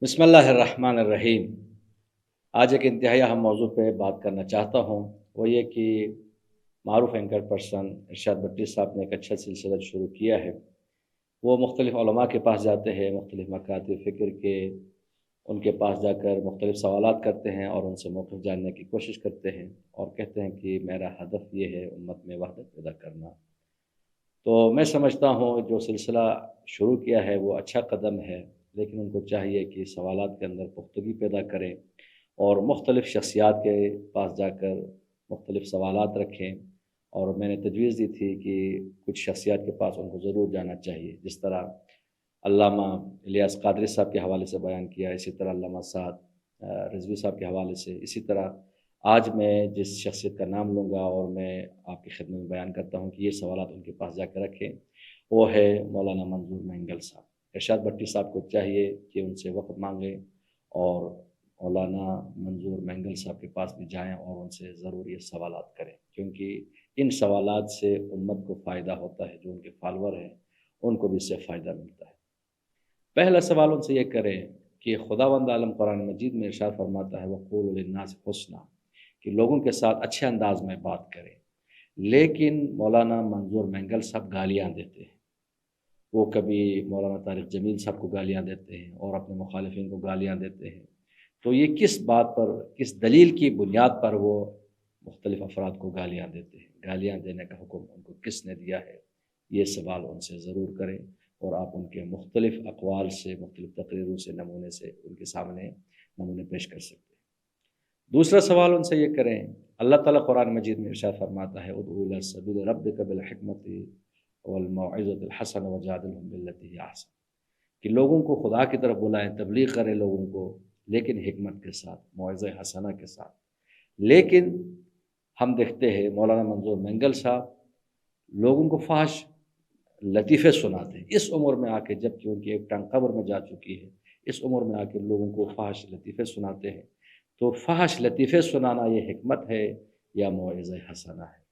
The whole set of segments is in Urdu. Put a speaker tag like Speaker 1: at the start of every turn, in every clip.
Speaker 1: بسم اللہ الرحمن الرحیم۔ آج ایک انتہائی اہم موضوع پہ بات کرنا چاہتا ہوں، وہ یہ کہ معروف اینکر پرسن ارشاد بٹی صاحب نے ایک اچھا سلسلہ شروع کیا ہے۔ وہ مختلف علماء کے پاس جاتے ہیں، مختلف مکاتب فکر کے، ان کے پاس جا کر مختلف سوالات کرتے ہیں اور ان سے موقف جاننے کی کوشش کرتے ہیں اور کہتے ہیں کہ میرا ہدف یہ ہے امت میں وحدت پیدا کرنا۔ تو میں سمجھتا ہوں جو سلسلہ شروع کیا ہے وہ اچھا قدم ہے، لیکن ان کو چاہیے کہ سوالات کے اندر پختگی پیدا کریں اور مختلف شخصیات کے پاس جا کر مختلف سوالات رکھیں۔ اور میں نے تجویز دی تھی کہ کچھ شخصیات کے پاس ان کو ضرور جانا چاہیے، جس طرح علامہ الیاس قادری صاحب کے حوالے سے بیان کیا، اسی طرح علامہ سعد رضوی صاحب کے حوالے سے، اسی طرح آج میں جس شخصیت کا نام لوں گا اور میں آپ کی خدمت میں بیان کرتا ہوں کہ یہ سوالات ان کے پاس جا کے رکھیں، وہ ہے مولانا منظور مینگل صاحب۔ ارشاد بٹی صاحب کو چاہیے کہ ان سے وقت مانگیں اور مولانا منظور مینگل صاحب کے پاس بھی جائیں اور ان سے ضرور یہ سوالات کریں، کیونکہ ان سوالات سے امت کو فائدہ ہوتا ہے، جو ان کے فالور ہیں ان کو بھی اس سے فائدہ ملتا ہے۔ پہلا سوال ان سے یہ کریں کہ خداوند عالم قرآن مجید میں ارشاد فرماتا ہے وَقُولُوا لِلنَّاسِ حُسْنًا، کہ لوگوں کے ساتھ اچھے انداز میں بات کریں، لیکن مولانا منظور مینگل صاحب گالیاں دیتے ہیں۔ وہ کبھی مولانا طارق جمیل صاحب کو گالیاں دیتے ہیں اور اپنے مخالفین کو گالیاں دیتے ہیں۔ تو یہ کس بات پر، کس دلیل کی بنیاد پر وہ مختلف افراد کو گالیاں دیتے ہیں؟ گالیاں دینے کا حکم ان کو کس نے دیا ہے؟ یہ سوال ان سے ضرور کریں اور آپ ان کے مختلف اقوال سے، مختلف تقریروں سے، نمونے سے ان کے سامنے نمونے پیش کر سکتے ہیں۔ دوسرا سوال ان سے یہ کریں، اللہ تعالیٰ قرآن مجید میں ارشاد فرماتا ہے ادعو الی سبیل ربک بالحکمت والموعظۃ الحسنہ وجادلہم باللتی ہی احسن، کہ لوگوں کو خدا کی طرف بلائیں، تبلیغ کریں لوگوں کو، لیکن حکمت کے ساتھ، موعظہ حسنہ کے ساتھ۔ لیکن ہم دیکھتے ہیں مولانا منظور مینگل صاحب لوگوں کو فحش لطیفے سناتے ہیں، اس عمر میں آ کے، جب کہ ان کی ایک ٹنگ قبر میں جا چکی ہے، اس عمر میں آ کے لوگوں کو فحش لطیفے سناتے ہیں۔ تو فحش لطیفے سنانا یہ حکمت ہے یا موعظہ حسنہ ہے؟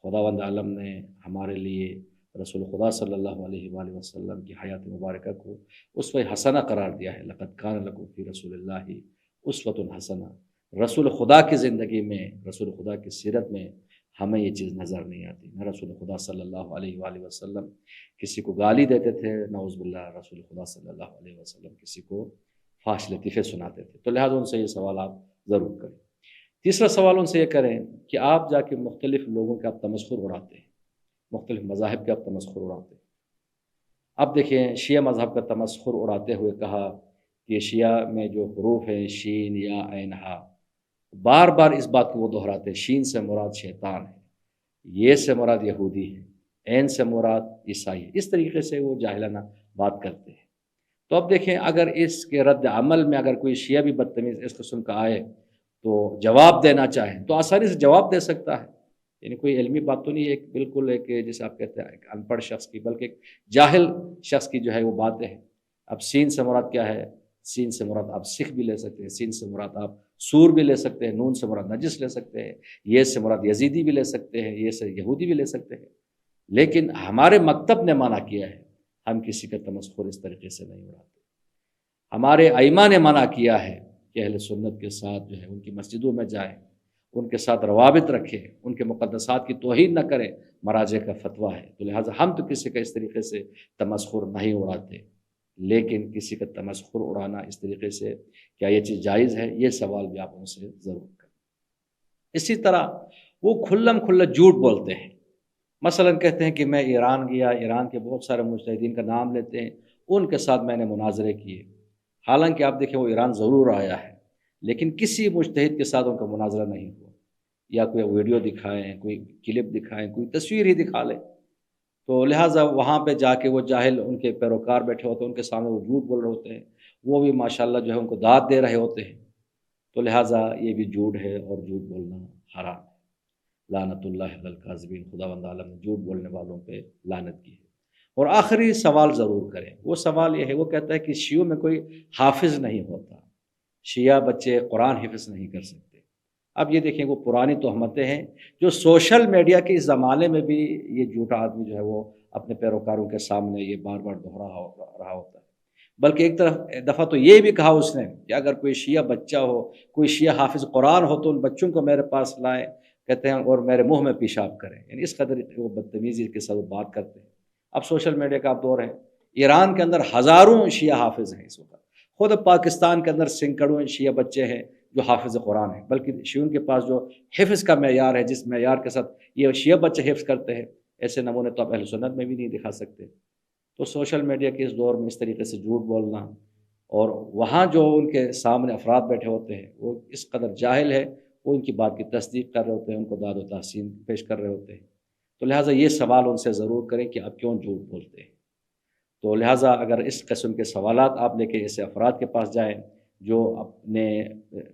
Speaker 1: خداوند عالم نے ہمارے لیے رسول خدا صلی اللہ علیہ وآلہ وسلم کی حیات مبارکہ کو اسوہ حسنہ قرار دیا ہے۔ لقد کان لکم فی رسول اللہ اسوۃ حسنہ۔ رسول خدا کی زندگی میں، رسول خدا کی سیرت میں ہمیں یہ چیز نظر نہیں آتی۔ نہ رسول خدا صلی اللہ علیہ وآلہ وسلم کسی کو گالی دیتے تھے، نعوذ باللہ رسول خدا صلی اللہ علیہ وسلم کسی کو فحش لطیفے سناتے تھے۔ تو لہٰذا ان سے یہ سوال آپ ضرور کریں۔ تیسرا سوال ان سے یہ کریں کہ آپ جا کے مختلف لوگوں کا آپ تمسخر اڑاتے ہیں، مختلف مذاہب کا آپ تمسخر اڑاتے ہیں۔ اب دیکھیں شیعہ مذہب کا تمسخر اڑاتے ہوئے کہا کہ شیعہ میں جو حروف ہیں شین یا عین ہا، بار بار اس بات کو وہ دہراتے ہیں، شین سے مراد شیطان ہے، یہ سے مراد یہودی ہے، عین سے مراد عیسائی ہے۔ اس طریقے سے وہ جاہلانہ بات کرتے ہیں۔ تو اب دیکھیں اگر اس کے رد عمل میں اگر کوئی شیعہ بھی بدتمیز اس قسم کا آئے تو جواب دینا چاہیں تو آسانی سے جواب دے سکتا ہے، یعنی کوئی علمی بات تو نہیں ہے، ایک بالکل ایک جیسے آپ کہتے ہیں ایک ان پڑھ شخص کی، بلکہ ایک جاہل شخص کی جو ہے وہ باتیں ہیں۔ اب سین سے مراد کیا ہے؟ سین سے مراد آپ سکھ بھی لے سکتے ہیں، سین سے مراد آپ سور بھی لے سکتے ہیں، نون سے مراد نجس لے سکتے ہیں، یہ سے مراد یزیدی بھی لے سکتے ہیں، یہ سے یہودی بھی لے سکتے ہیں۔ لیکن ہمارے مکتب نے منع کیا ہے، ہم کسی کا تمسخر اس طریقے سے نہیں اڑاتے۔ ہمارے ائمہ نے منع کیا ہے کہ اہل سنت کے ساتھ جو ہے ان کی مسجدوں میں جائیں، ان کے ساتھ روابط رکھیں، ان کے مقدسات کی توہین نہ کریں، مراجع کا فتویٰ ہے۔ تو لہٰذا ہم تو کسی کا اس طریقے سے تمسخر نہیں اڑاتے، لیکن کسی کا تمسخر اڑانا اس طریقے سے کیا یہ چیز جائز ہے؟ یہ سوال بھی آپ ان سے ضرور کریں۔ اسی طرح وہ کھلم کھلا جھوٹ بولتے ہیں، مثلا کہتے ہیں کہ میں ایران گیا، ایران کے بہت سارے مجتہدین کا نام لیتے ہیں، ان کے ساتھ میں نے مناظرے کیے۔ حالانکہ آپ دیکھیں وہ ایران ضرور آیا ہے، لیکن کسی مجتہد کے ساتھ ان کا مناظرہ نہیں ہوا، یا کوئی ویڈیو دکھائیں، کوئی کلپ دکھائیں، کوئی تصویر ہی دکھا لیں۔ تو لہٰذا وہاں پہ جا کے وہ جاہل ان کے پیروکار بیٹھے ہوتے ہیں، ان کے سامنے وہ جھوٹ بول رہے ہوتے ہیں، وہ بھی ماشاءاللہ جو ہے ان کو داد دے رہے ہوتے ہیں۔ تو لہٰذا یہ بھی جھوٹ ہے اور جھوٹ بولنا حرام ہے۔ لعنت اللہ علی الکاذبین، خداوند عالم نے جھوٹ بولنے والوں پہ لعنت کی ہے۔ اور آخری سوال ضرور کریں، وہ سوال یہ ہے، وہ کہتا ہے کہ شیعوں میں کوئی حافظ نہیں ہوتا، شیعہ بچے قرآن حفظ نہیں کر سکتے۔ اب یہ دیکھیں وہ پرانی تہمتیں ہیں جو سوشل میڈیا کے اس زمانے میں بھی یہ جھوٹا آدمی جو ہے وہ اپنے پیروکاروں کے سامنے یہ بار بار دہرا رہا ہوتا ہے۔ بلکہ ایک دفعہ تو یہ بھی کہا اس نے کہ اگر کوئی شیعہ بچہ ہو، کوئی شیعہ حافظ قرآن ہو تو ان بچوں کو میرے پاس لائیں، کہتے ہیں، اور میرے منہ میں پیشاب کریں، یعنی اس قدر وہ بدتمیزی کے ساتھ بات کرتے ہیں۔ اب سوشل میڈیا کا اب دور ہے، ایران کے اندر ہزاروں شیعہ حافظ ہیں اس وقت، خود پاکستان کے اندر سینکڑوں شیعہ بچے ہیں جو حافظ قرآن ہیں، بلکہ شیعوں کے پاس جو حفظ کا معیار ہے، جس معیار کے ساتھ یہ شیعہ بچے حفظ کرتے ہیں، ایسے نمونے تو آپ اہل سنت میں بھی نہیں دکھا سکتے۔ تو سوشل میڈیا کے اس دور میں اس طریقے سے جھوٹ بولنا، اور وہاں جو ان کے سامنے افراد بیٹھے ہوتے ہیں وہ اس قدر جاہل ہے، وہ ان کی بات کی تصدیق کر رہے ہوتے ہیں، ان کو داد و تحسین پیش کر رہے ہوتے ہیں، تو لہٰذا یہ سوال ان سے ضرور کریں کہ آپ کیوں جھوٹ بولتے ہیں۔ تو لہٰذا اگر اس قسم کے سوالات آپ لے کے ایسے افراد کے پاس جائیں جو اپنے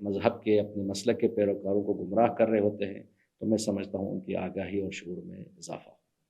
Speaker 1: مذہب کے، اپنے مسلک کے پیروکاروں کو گمراہ کر رہے ہوتے ہیں، تو میں سمجھتا ہوں ان کی آگاہی اور شعور میں اضافہ